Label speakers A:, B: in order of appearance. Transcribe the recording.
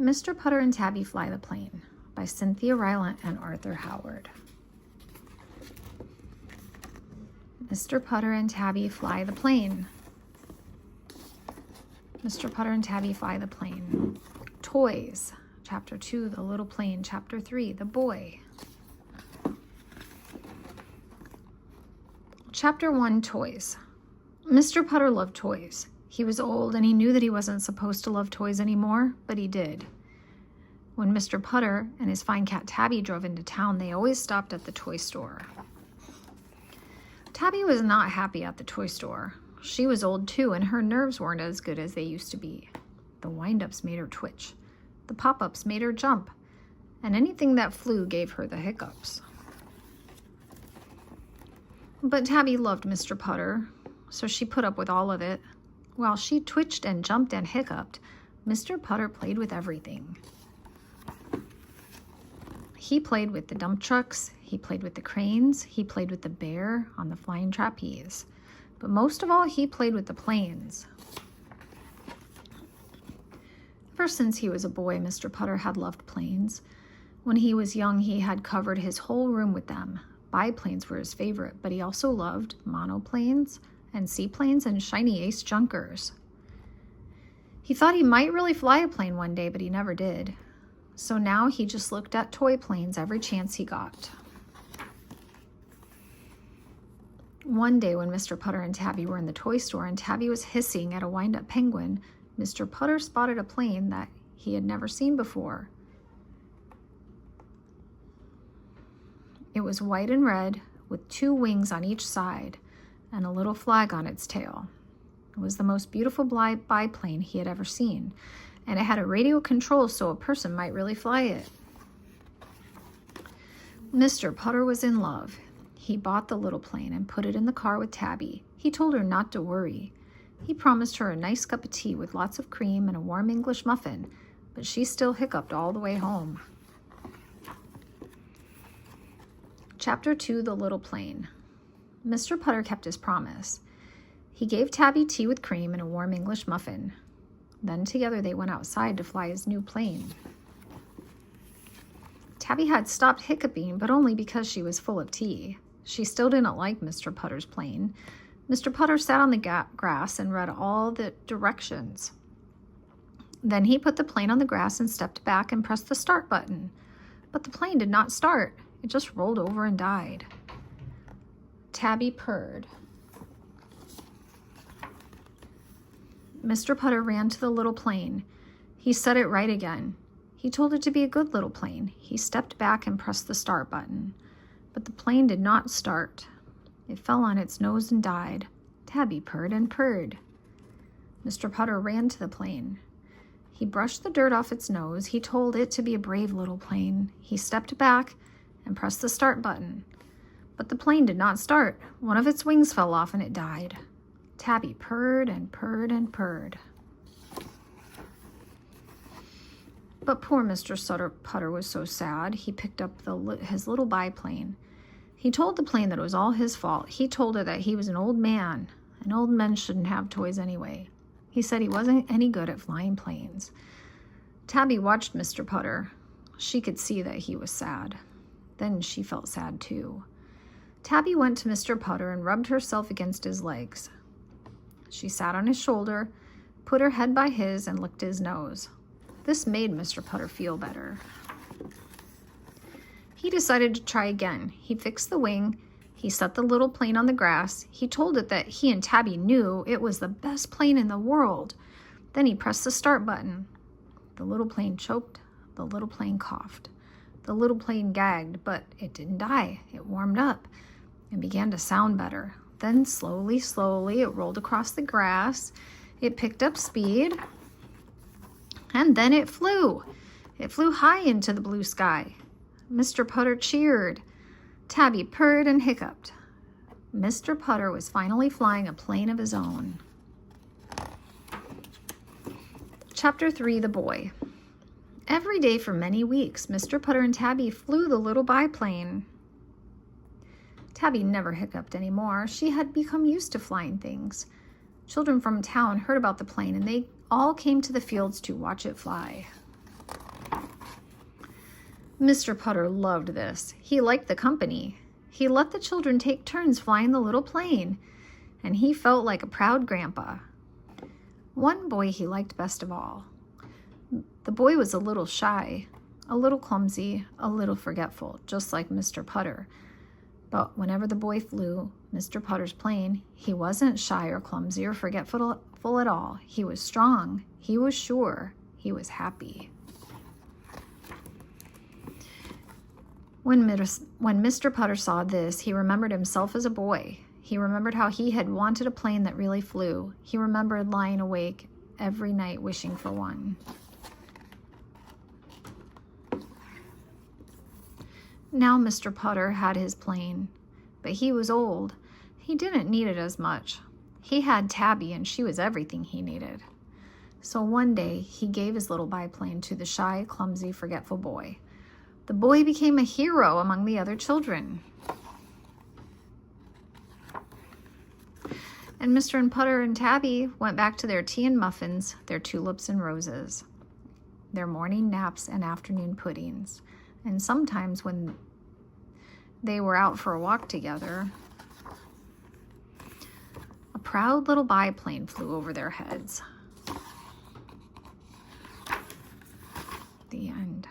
A: Mr. Putter and Tabby Fly the Plane by Cynthia, Rylant, and Arthur Howard. Mr. Putter and Tabby fly the plane. Mr. Putter and Tabby fly the plane. Toys. Chapter 2, the little plane. Chapter 3, the boy. Chapter 1, toys. Mr. Putter loved toys. He was old and he knew that he wasn't supposed to love toys anymore, but he did. When Mr. Putter and his fine cat Tabby drove into town, they always stopped at the toy store. Tabby was not happy at the toy store. She was old too, and her nerves weren't as good as they used to be. The wind-ups made her twitch. The pop-ups made her jump. And anything that flew gave her the hiccups. But Tabby loved Mr. Putter, so she put up with all of it. While she twitched and jumped and hiccuped, Mr. Putter played with everything. He played with the dump trucks, he played with the cranes, he played with the bear on the flying trapeze. But most of all, he played with the planes. Ever since he was a boy, Mr. Putter had loved planes. When he was young, he had covered his whole room with them. Biplanes were his favorite, but he also loved monoplanes and seaplanes and shiny ace junkers. He thought he might really fly a plane one day, but he never did. So now he just looked at toy planes every chance he got. One day when Mr. Putter and Tabby were in the toy store and Tabby was hissing at a wind-up penguin, Mr. Putter spotted a plane that he had never seen before. It was white and red with 2 wings on each side and a little flag on its tail. It was the most beautiful biplane he had ever seen, and it had a radio control so a person might really fly it. Mr. Putter was in love. He bought the little plane and put it in the car with Tabby. He told her not to worry. He promised her a nice cup of tea with lots of cream and a warm English muffin, but she still hiccuped all the way home. Chapter 2, the little plane. Mr. Putter kept his promise. He gave Tabby tea with cream and a warm English muffin. Then together they went outside to fly his new plane. Tabby had stopped hiccuping, but only because she was full of tea. She still didn't like Mr. Putter's plane. Mr. Putter sat on the grass and read all the directions. Then he put the plane on the grass and stepped back and pressed the start button. But the plane did not start. It just rolled over and died. Tabby purred. Mr. Putter ran to the little plane. He set it right again. He told it to be a good little plane. He stepped back and pressed the start button. But the plane did not start. It fell on its nose and died. Tabby purred and purred. Mr. Putter ran to the plane. He brushed the dirt off its nose. He told it to be a brave little plane. He stepped back and pressed the start button. But the plane did not start. One of its wings fell off and it died. Tabby purred and purred and purred. But poor Mr. Putter was so sad. He picked up his little biplane. He told the plane that it was all his fault. He told her that he was an old man, and old men shouldn't have toys anyway. He said he wasn't any good at flying planes. Tabby watched Mr. Putter. She could see that he was sad. Then she felt sad too. Tabby went to Mr. Putter and rubbed herself against his legs. She sat on his shoulder, put her head by his, and licked his nose. This made Mr. Putter feel better. He decided to try again. He fixed the wing. He set the little plane on the grass. He told it that he and Tabby knew it was the best plane in the world. Then he pressed the start button. The little plane choked. The little plane coughed. The little plane gagged, but it didn't die. It warmed up and began to sound better. Then slowly, slowly, it rolled across the grass. It picked up speed. And then it flew. It flew high into the blue sky. Mr. Putter cheered. Tabby purred and hiccuped. Mr. Putter was finally flying a plane of his own. Chapter 3, the boy. Every day for many weeks, Mr. Putter and Tabby flew the little biplane. Tabby never hiccuped anymore. She had become used to flying things. Children from town heard about the plane, and they all came to the fields to watch it fly. Mr. Putter loved this. He liked the company. He let the children take turns flying the little plane, and he felt like a proud grandpa. One boy he liked best of all. The boy was a little shy, a little clumsy, a little forgetful, just like Mr. Putter. But whenever the boy flew Mr. Putter's plane, he wasn't shy or clumsy or forgetful at all. He was strong, he was sure, he was happy. When Mr. Putter saw this, he remembered himself as a boy. He remembered how he had wanted a plane that really flew. He remembered lying awake every night wishing for one. Now Mr. Putter had his plane, but he was old. He didn't need it as much. He had Tabby, and she was everything he needed. So one day, he gave his little biplane to the shy, clumsy, forgetful boy. The boy became a hero among the other children. And Mr. and Putter and Tabby went back to their tea and muffins, their tulips and roses, their morning naps and afternoon puddings. And sometimes when they were out for a walk together, a proud little biplane flew over their heads. The end.